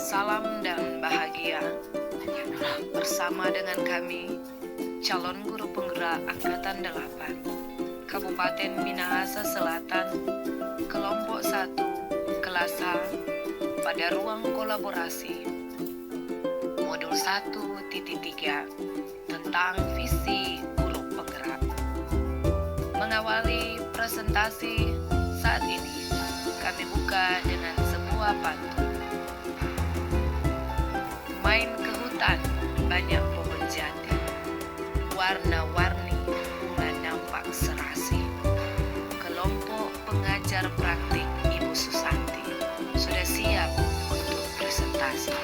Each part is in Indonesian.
Salam dan bahagia bersama dengan kami, calon guru penggerak Angkatan 8, Kabupaten Minahasa Selatan, Kelompok 1, Kelas H, pada ruang kolaborasi, Modul 1.3, tentang visi guru penggerak. Mengawali presentasi saat ini, kami buka dengan sebuah pantun. Main ke hutan, banyak pohon jati, warna-warni bunga nampak serasi. Kelompok pengajar praktik Ibu Susanti sudah siap untuk presentasi.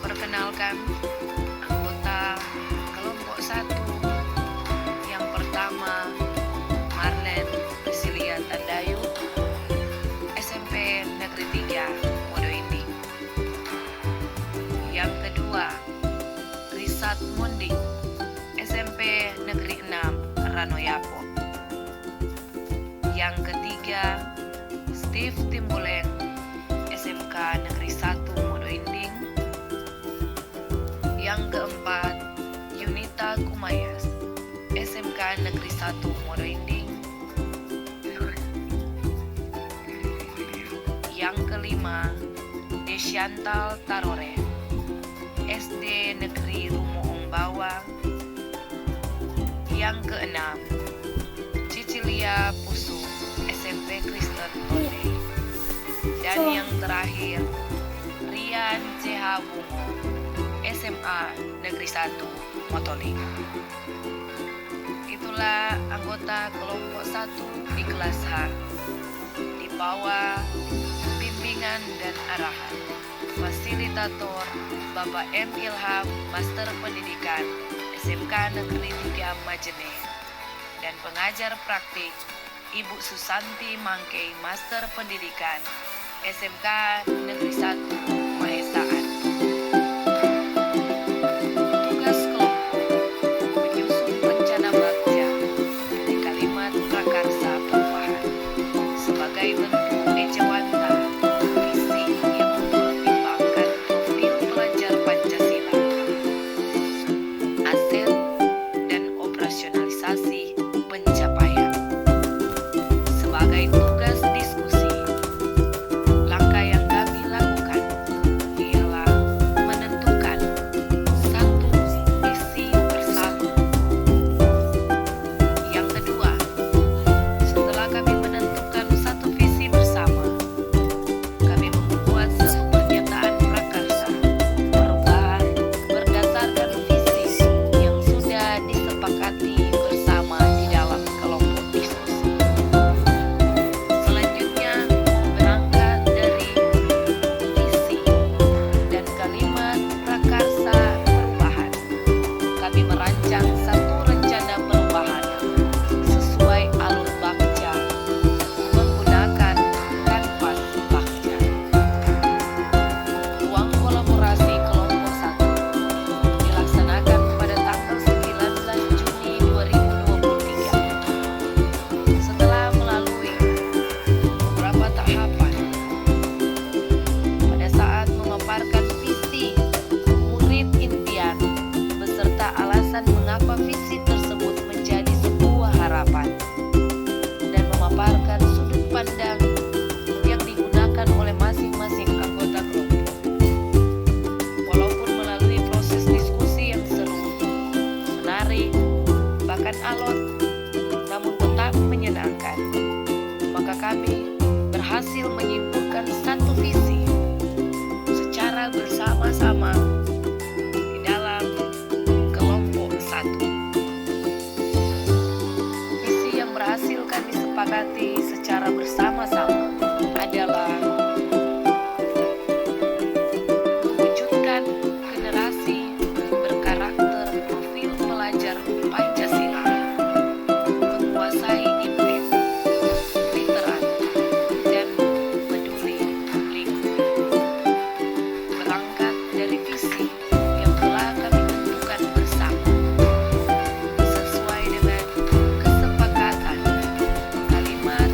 Perkenalkan anggota kelompok 1. Yang pertama, Marlen Priscilia Tandayu, SMP Negeri 3, Modo Inding. Yang kedua, Risat Munding, SMP Negeri 6, Ranoyapo. Yang ketiga, Steve Timbuleng, SMK Negeri 1, Modo Inding. Yang keempat, Yunita Kumayas, SMK Negeri 1, Modo Inding. Yang kelima, Desyantal Tarore, SD Negeri Rumoong Bawang. Yang keenam, Cicilia Pusu, SMP Kristen Tondei. Dan yang terakhir, Rian CH Bungo, SMA Negeri 1, Motoling. Itulah anggota kelompok 1 di kelas H, di bawah bimbingan dan arahan fasilitator Bapak M. Ilham, Master Pendidikan SMK Negeri 3 Majene, dan pengajar praktik Ibu Susanti Mangkei, Master Pendidikan SMK Negeri 1 Maesaan. Tugas kelompok menyusun rencana bagja dari kalimat prakarsa perubahan sebagai bentuk ejawanta visi yang mempertimbangkan profil pelajar Pancasila, aset dan operasionalisasi pencapaian. Sebagai tugas diskusi, langkah yang kami lakukan ialah menentukan satu visi bersama. Yang kedua, setelah kami menentukan satu visi bersama, kami membuat satu pernyataan prakarsa perubahan berdasarkan visi yang sudah disepakati bersama di dalam kelompok diskusi. Selanjutnya, berangkat dari visi dan kalimat prakarsa perubahan, kami merancang satu rencana perubahan sesuai alur bagja menggunakan kanvas bagja. Ruang kolaborasi kelompok 1 dilaksanakan pada tanggal 19 Juni 2023. Setelah melalui beberapa tahapan, pada saat memaparkan visi, murid impian beserta alasan mengapa visi tersebut menjadi sebuah harapan, dan memaparkan sudut pandang yang digunakan oleh masing-masing anggota kelompok. Walaupun melalui proses diskusi yang seru, menarik, bahkan alot, namun tetap menyenangkan, maka kami berhasil menyimpulkan satu visi secara bersama-sama di dalam kelompok 1. Visi yang berhasil kami sepakati secara bersama-sama adalah mewujudkan generasi berkarakter profil pelajar Pancasila, menguasai internet, literat, dan peduli lingkungan. Berangkat dari visi yang telah kami tentukan bersama, sesuai dengan kesepakatan kalimat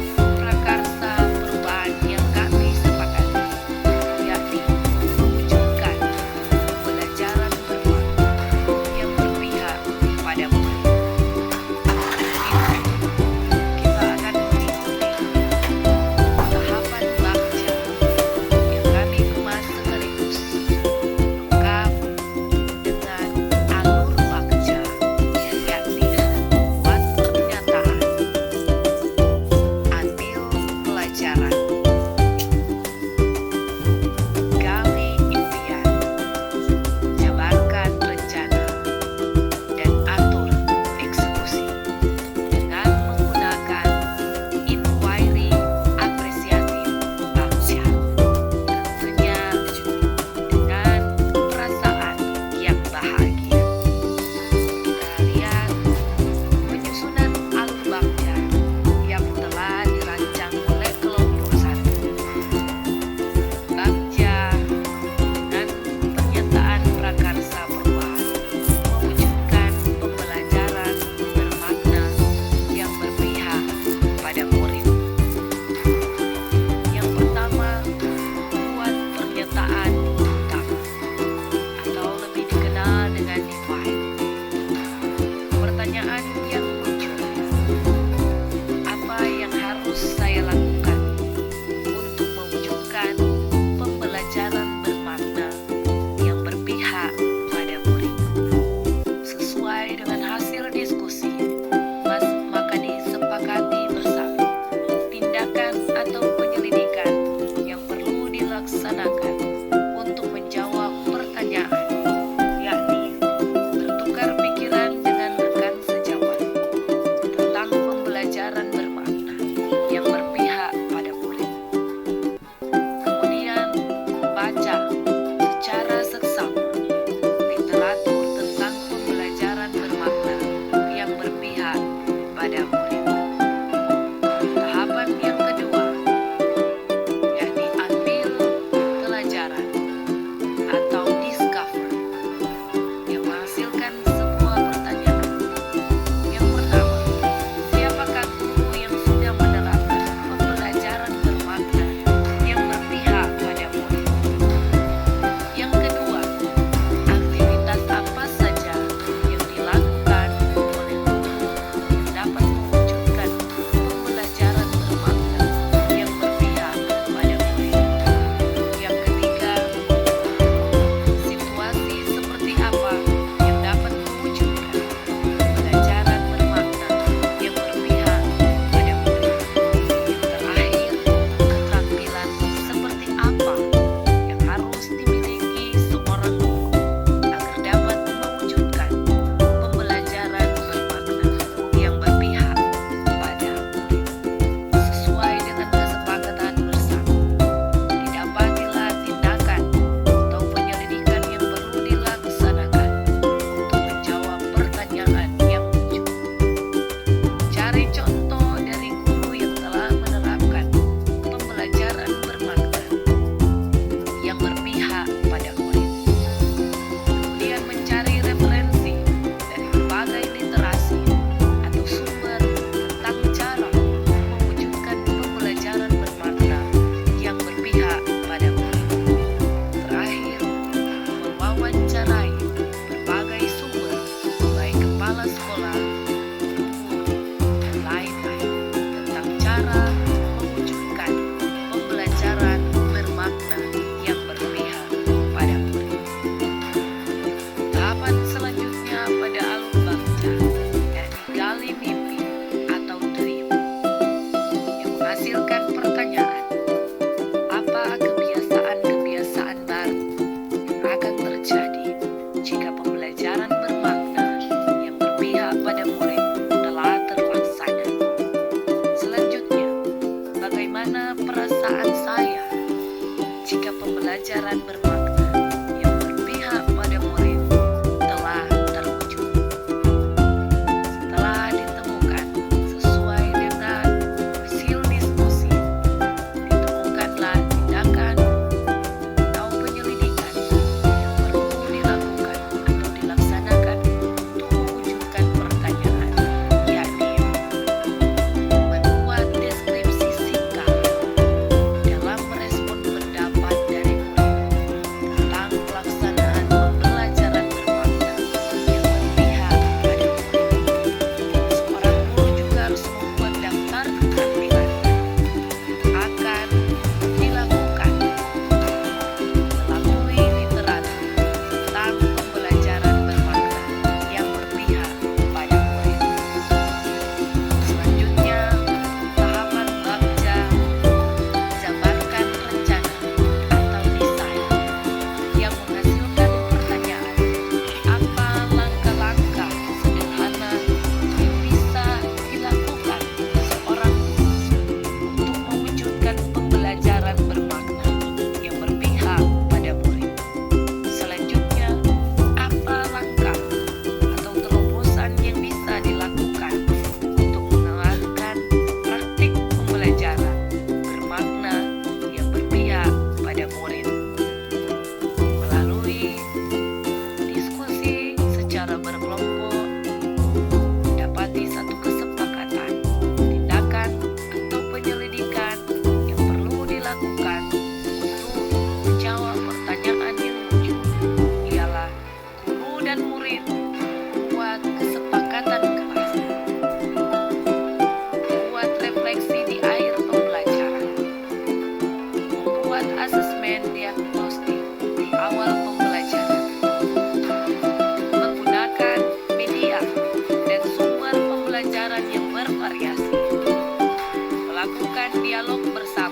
bagaimana perasaan saya jika pembelajaran bermakna yang berpihak pada murid telah terwujud. Setelah ditemukan sesuai dengan hasil diskusi, ditemukanlah tindakan atau penyelidikan yang perlu dilakukan atau dilaksanakan untuk mewujudkan pertanyaan, yakni membuat deskripsi singkat dalam merespon pendapat dari murid tentang pelaksanaan pembelajaran bermakna yang berpihak pada murid. Seorang guru juga harus membuat daftar keterampilan yang akan dilakukan melalui literatur tentang pembelajaran bermakna yang berpihak pada murid. Selanjutnya, tahapan bagja jabarkan rencana atau desain yang menghasilkan pertanyaan, apa langkah-langkah sederhana yang bisa dilakukan seorang guru untuk mewujudkan pembelajaran bermakna yang berpihak pada murid. Selanjutnya, apa langkah atau terobosan yang bisa dilakukan untuk menerapkan praktik pembelajaran bermakna yang berpihak pada murid. Melalui diskusi secara berkelompok, mendapati satu kesepakatan, tindakan atau penyelidikan yang perlu dilakukan untuk menjawab pertanyaan yang muncul ialah guru dan murid membuat kesepakatan kelas, membuat refleksi di akhir pembelajaran, membuat asesmen diagnostik di awal pembelajaran, menggunakan media dan sumber pembelajaran yang bervariasi, melakukan dialog bersama